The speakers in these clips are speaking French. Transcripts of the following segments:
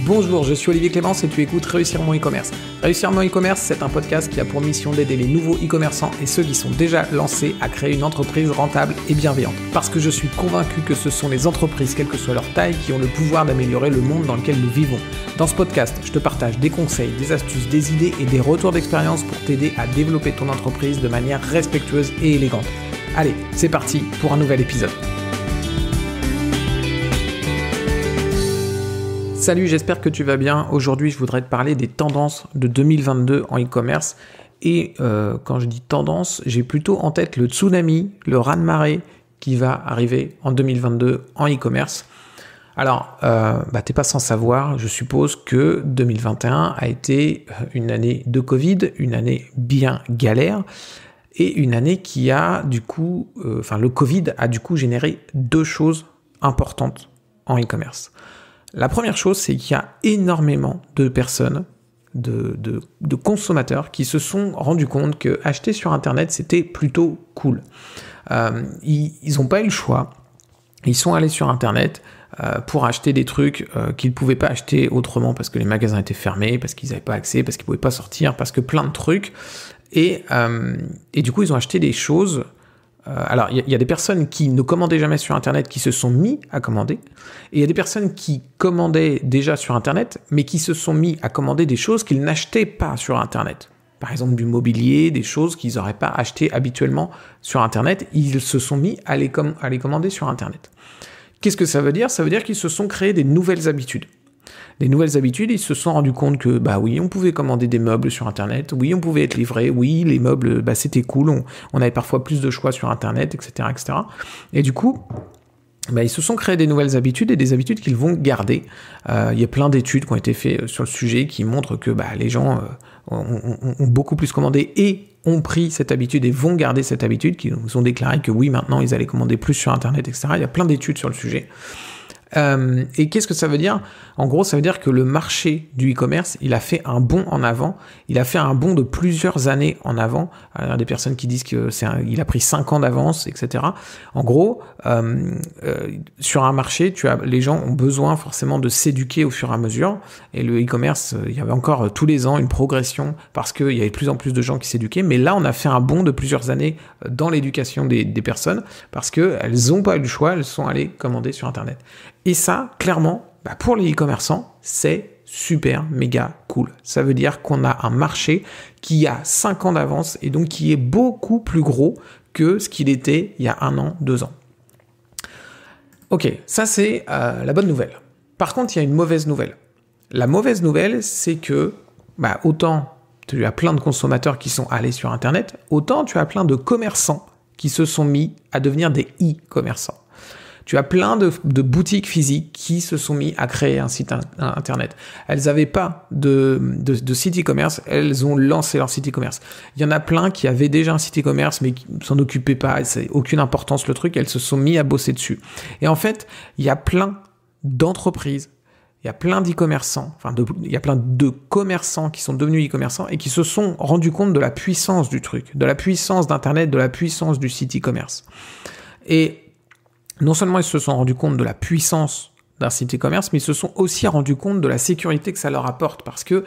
Bonjour, je suis Olivier Clémence et tu écoutes Réussir mon e-commerce. Réussir mon e-commerce, c'est un podcast qui a pour mission d'aider les nouveaux e-commerçants et ceux qui sont déjà lancés à créer une entreprise rentable et bienveillante. Parce que je suis convaincu que ce sont les entreprises, quelle que soit leur taille, qui ont le pouvoir d'améliorer le monde dans lequel nous vivons. Dans ce podcast, je te partage des conseils, des astuces, des idées et des retours d'expérience pour t'aider à développer ton entreprise de manière respectueuse et élégante. Allez, c'est parti pour un nouvel épisode. Salut, j'espère que tu vas bien. Aujourd'hui, je voudrais te parler des tendances de 2022 en e-commerce. Et quand je dis tendance, j'ai plutôt en tête le tsunami, le raz-de-marée qui va arriver en 2022 en e-commerce. Alors, t'es pas sans savoir, je suppose que 2021 a été une année de Covid, une année bien galère, et une année qui a du coup, le Covid a du coup généré deux choses importantes en e-commerce. La première chose, c'est qu'il y a énormément de personnes, de consommateurs qui se sont rendus compte que acheter sur Internet, c'était plutôt cool. Ils n'ont pas eu le choix. Ils sont allés sur Internet pour acheter des trucs qu'ils ne pouvaient pas acheter autrement parce que les magasins étaient fermés, parce qu'ils n'avaient pas accès, parce qu'ils ne pouvaient pas sortir, parce que plein de trucs. Et du coup, ils ont acheté des choses. Alors, il y a des personnes qui ne commandaient jamais sur Internet qui se sont mis à commander. Et il y a des personnes qui commandaient déjà sur Internet, mais qui se sont mis à commander des choses qu'ils n'achetaient pas sur Internet. Par exemple, du mobilier, des choses qu'ils n'auraient pas achetées habituellement sur Internet. Ils se sont mis à les commander sur Internet. Qu'est-ce que ça veut dire ? Ça veut dire qu'ils se sont créés des nouvelles habitudes. Des nouvelles habitudes, ils se sont rendus compte que, oui, on pouvait commander des meubles sur Internet, oui, on pouvait être livré, oui, les meubles, c'était cool, on avait parfois plus de choix sur Internet, etc., etc. Et du coup, ils se sont créés des nouvelles habitudes et des habitudes qu'ils vont garder. Il y a plein d'études qui ont été faites sur le sujet qui montrent que les gens ont beaucoup plus commandé et ont pris cette habitude et vont garder cette habitude, qui nous ont déclaré que oui, maintenant, ils allaient commander plus sur Internet, etc. Il y a plein d'études sur le sujet. Et qu'est-ce que ça veut dire ? En gros, ça veut dire que le marché du e-commerce, il a fait un bond en avant. Il a fait un bond de plusieurs années en avant. Alors, il y a des personnes qui disent qu'il a pris 5 ans d'avance, etc. En gros, sur un marché, les gens ont besoin forcément de s'éduquer au fur et à mesure. Et le e-commerce, il y avait encore tous les ans une progression parce qu'il y avait de plus en plus de gens qui s'éduquaient. Mais là, on a fait un bond de plusieurs années dans l'éducation des personnes parce qu'elles n'ont pas eu le choix, elles sont allées commander sur Internet. Et ça, clairement, pour les e-commerçants, c'est super, méga cool. Ça veut dire qu'on a un marché qui a 5 ans d'avance et donc qui est beaucoup plus gros que ce qu'il était il y a 1 an, 2 ans. Ok, ça c'est la bonne nouvelle. Par contre, il y a une mauvaise nouvelle. La mauvaise nouvelle, c'est que autant tu as plein de consommateurs qui sont allés sur Internet, autant tu as plein de commerçants qui se sont mis à devenir des e-commerçants. Tu as plein de boutiques physiques qui se sont mis à créer un site Internet. Elles n'avaient pas de site e-commerce, elles ont lancé leur site e-commerce. Il y en a plein qui avaient déjà un site e-commerce mais qui ne s'en occupaient pas, c'est aucune importance le truc, elles se sont mis à bosser dessus. Et en fait, il y a plein d'entreprises, il y a plein d'e-commerçants, il y a plein de commerçants qui sont devenus e-commerçants et qui se sont rendus compte de la puissance du truc, de la puissance d'Internet, de la puissance du site e-commerce. Et non seulement ils se sont rendus compte de la puissance d'un site e-commerce, mais ils se sont aussi rendus compte de la sécurité que ça leur apporte parce que,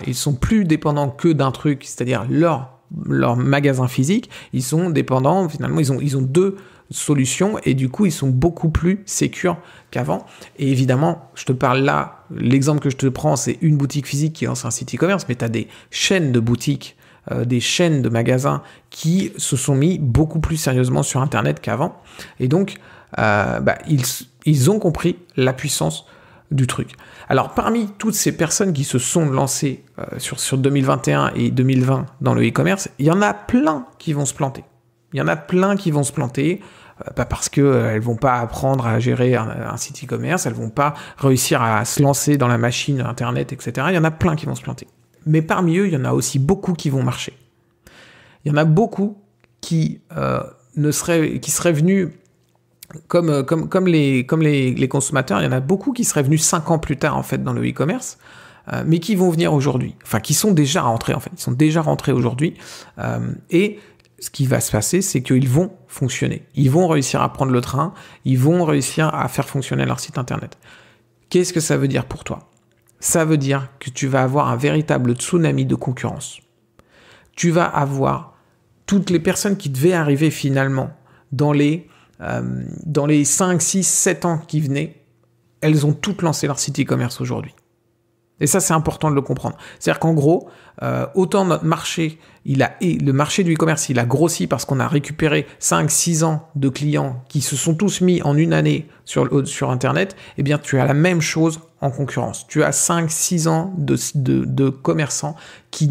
ils sont plus dépendants que d'un truc, c'est-à-dire leur magasin physique. Ils sont dépendants, finalement, ils ont 2 solutions et du coup, ils sont beaucoup plus sécures qu'avant. Et évidemment, je te parle là, l'exemple que je te prends, c'est une boutique physique qui lance un site e-commerce, mais tu as des chaînes de boutiques, des chaînes de magasins qui se sont mis beaucoup plus sérieusement sur Internet qu'avant. Et donc, ils ont compris la puissance du truc. Alors, parmi toutes ces personnes qui se sont lancées sur 2021 et 2020 dans le e-commerce, il y en a plein qui vont se planter. Parce qu'elles ne vont pas apprendre à gérer un site e-commerce, elles ne vont pas réussir à se lancer dans la machine Internet, etc. Il y en a plein qui vont se planter. Mais parmi eux, il y en a aussi beaucoup qui vont marcher. Il y en a beaucoup qui seraient venus comme les consommateurs. Il y en a beaucoup qui seraient venus 5 ans plus tard en fait dans le e-commerce, mais qui vont venir aujourd'hui. Enfin, qui sont déjà rentrés en fait. Ils sont déjà rentrés aujourd'hui. Et ce qui va se passer, c'est qu'ils vont fonctionner. Ils vont réussir à prendre le train. Ils vont réussir à faire fonctionner leur site internet. Qu'est-ce que ça veut dire pour toi ? ça veut dire que tu vas avoir un véritable tsunami de concurrence. Tu vas avoir toutes les personnes qui devaient arriver finalement dans les 5, 6, 7 ans qui venaient, elles ont toutes lancé leur site e-commerce aujourd'hui. Et ça, c'est important de le comprendre. C'est-à-dire qu'en gros, autant notre marché, le marché du e-commerce, il a grossi parce qu'on a récupéré 5, 6 ans de clients qui se sont tous mis en une année sur Internet, eh bien, tu as la même chose en concurrence. Tu as 5, 6 ans de commerçants qui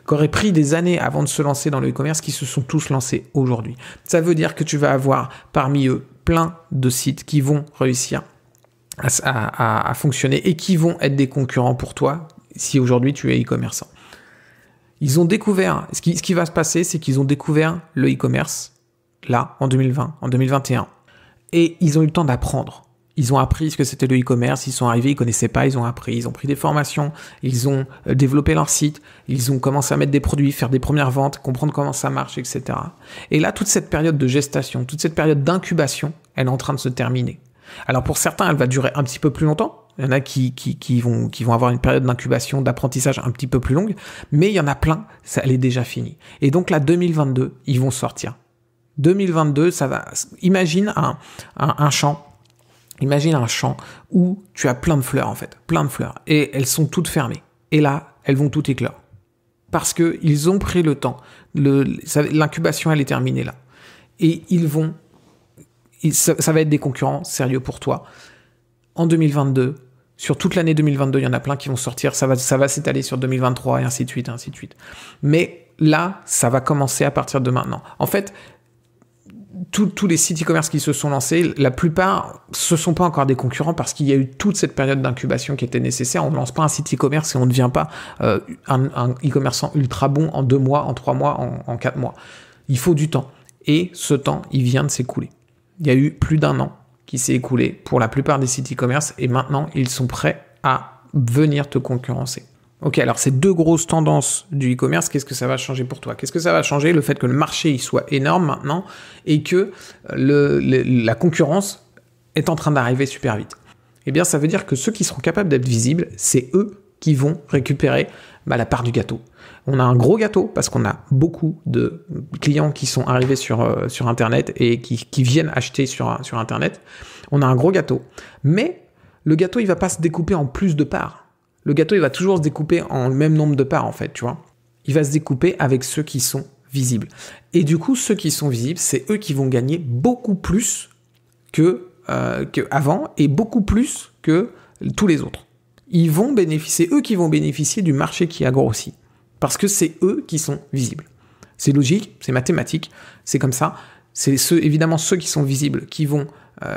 auraient pris des années avant de se lancer dans le e-commerce, qui se sont tous lancés aujourd'hui. Ça veut dire que tu vas avoir parmi eux plein de sites qui vont réussir à fonctionner et qui vont être des concurrents pour toi si aujourd'hui tu es e-commerçant. Ils ont découvert, ce qui va se passer, c'est qu'ils ont découvert le e-commerce là, en 2020, en 2021. Et ils ont eu le temps d'apprendre. Ils ont appris ce que c'était le e-commerce, ils sont arrivés, ils connaissaient pas, ils ont appris, ils ont pris des formations, ils ont développé leur site, ils ont commencé à mettre des produits, faire des premières ventes, comprendre comment ça marche, etc. Et là, toute cette période de gestation, toute cette période d'incubation, elle est en train de se terminer. Alors pour certains, elle va durer un petit peu plus longtemps. Il y en a qui vont avoir une période d'incubation, d'apprentissage un petit peu plus longue, mais il y en a plein, elle est déjà finie. Et donc là, 2022, ils vont sortir. 2022, ça va. Imagine un champ. Imagine un champ où tu as plein de fleurs en fait, plein de fleurs, et elles sont toutes fermées. Et là, elles vont toutes éclore parce que ils ont pris le temps. L'incubation, elle est terminée là, et ça va être des concurrents sérieux pour toi. En 2022, sur toute l'année 2022, il y en a plein qui vont sortir. Ça va s'étaler sur 2023 et ainsi de suite, ainsi de suite. Mais là, ça va commencer à partir de maintenant. En fait, tous les sites e-commerce qui se sont lancés, la plupart, ce ne sont pas encore des concurrents parce qu'il y a eu toute cette période d'incubation qui était nécessaire. On ne lance pas un site e-commerce et on ne devient pas un e-commerçant ultra bon en 2 mois, en 3 mois, en 4 mois. Il faut du temps. Et ce temps, il vient de s'écouler. Il y a eu plus d'1 an qui s'est écoulé pour la plupart des sites e-commerce et maintenant, ils sont prêts à venir te concurrencer. Ok, alors ces 2 grosses tendances du e-commerce, qu'est-ce que ça va changer pour toi? Qu'est-ce que ça va changer? Le fait que le marché il soit énorme maintenant et que la concurrence est en train d'arriver super vite. Eh bien, ça veut dire que ceux qui seront capables d'être visibles, c'est eux qui vont récupérer la part du gâteau. On a un gros gâteau parce qu'on a beaucoup de clients qui sont arrivés sur Internet et qui viennent acheter sur Internet. On a un gros gâteau. Mais le gâteau, il ne va pas se découper en plus de parts. Le gâteau, il va toujours se découper en le même nombre de parts, en fait, tu vois. Il va se découper avec ceux qui sont visibles. Et du coup, ceux qui sont visibles, c'est eux qui vont gagner beaucoup plus qu'avant et beaucoup plus que tous les autres. C'est eux qui vont bénéficier du marché qui a grossi. Parce que c'est eux qui sont visibles. C'est logique, c'est mathématique, c'est comme ça. C'est évidemment ceux qui sont visibles qui vont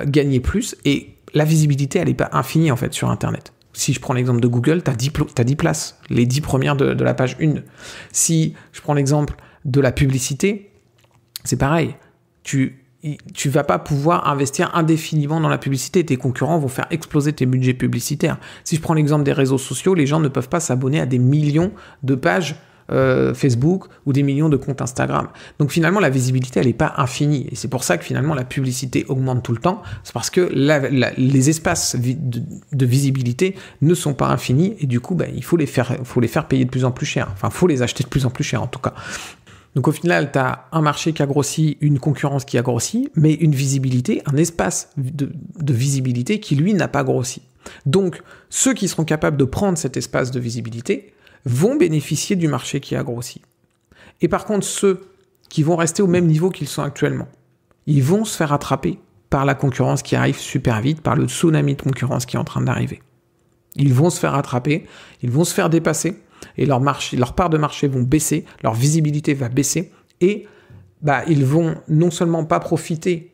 gagner plus. Et la visibilité, elle n'est pas infinie en fait sur Internet. Si je prends l'exemple de Google, tu as 10 places, les 10 premières de la page 1. Si je prends l'exemple de la publicité, c'est pareil. Tu vas pas pouvoir investir indéfiniment dans la publicité. Tes concurrents vont faire exploser tes budgets publicitaires. Si je prends l'exemple des réseaux sociaux, les gens ne peuvent pas s'abonner à des millions de pages Facebook ou des millions de comptes Instagram. Donc finalement, la visibilité, elle n'est pas infinie. Et c'est pour ça que finalement, la publicité augmente tout le temps. C'est parce que les espaces de visibilité ne sont pas infinis. Et du coup, il faut les faire payer de plus en plus cher. Enfin, il faut les acheter de plus en plus cher en tout cas. Donc au final, tu as un marché qui a grossi, une concurrence qui a grossi, mais une visibilité, un espace de visibilité qui, lui, n'a pas grossi. Donc, ceux qui seront capables de prendre cet espace de visibilité vont bénéficier du marché qui a grossi. Et par contre, ceux qui vont rester au même niveau qu'ils sont actuellement, ils vont se faire attraper par la concurrence qui arrive super vite, par le tsunami de concurrence qui est en train d'arriver. Ils vont se faire attraper, ils vont se faire dépasser, et leur part de marché vont baisser, leur visibilité va baisser, et ils vont non seulement pas profiter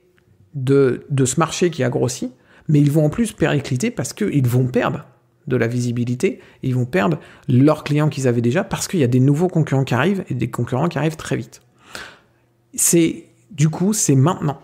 de ce marché qui a grossi, mais ils vont en plus péricliter parce qu'ils vont perdre de la visibilité, et ils vont perdre leurs clients qu'ils avaient déjà parce qu'il y a des nouveaux concurrents qui arrivent, et des concurrents qui arrivent très vite. C'est maintenant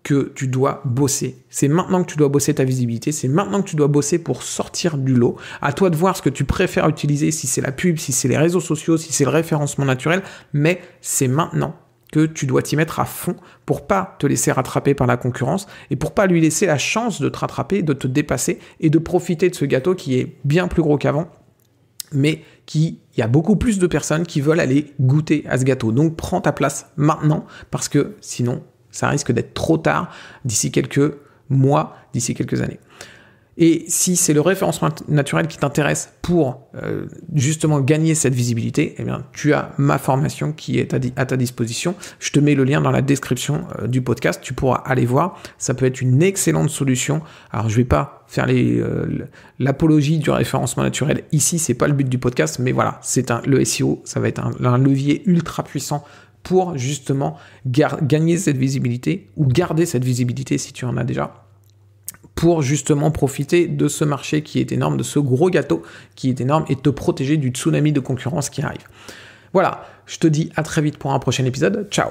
que tu dois bosser. C'est maintenant que tu dois bosser ta visibilité. C'est maintenant que tu dois bosser pour sortir du lot. À toi de voir ce que tu préfères utiliser, si c'est la pub, si c'est les réseaux sociaux, si c'est le référencement naturel. Mais c'est maintenant que tu dois t'y mettre à fond pour pas te laisser rattraper par la concurrence et pour pas lui laisser la chance de te rattraper, de te dépasser et de profiter de ce gâteau qui est bien plus gros qu'avant, mais il y a beaucoup plus de personnes qui veulent aller goûter à ce gâteau. Donc prends ta place maintenant, parce que sinon, ça risque d'être trop tard d'ici quelques mois, d'ici quelques années. Et si c'est le référencement naturel qui t'intéresse pour justement gagner cette visibilité, eh bien, tu as ma formation qui est à ta disposition. Je te mets le lien dans la description du podcast. Tu pourras aller voir. Ça peut être une excellente solution. Alors, je vais pas faire l'apologie du référencement naturel ici. C'est pas le but du podcast, mais voilà, le SEO, ça va être un levier ultra puissant pour justement gagner cette visibilité ou garder cette visibilité si tu en as déjà, pour justement profiter de ce marché qui est énorme, de ce gros gâteau qui est énorme et te protéger du tsunami de concurrence qui arrive. Voilà, je te dis à très vite pour un prochain épisode. Ciao!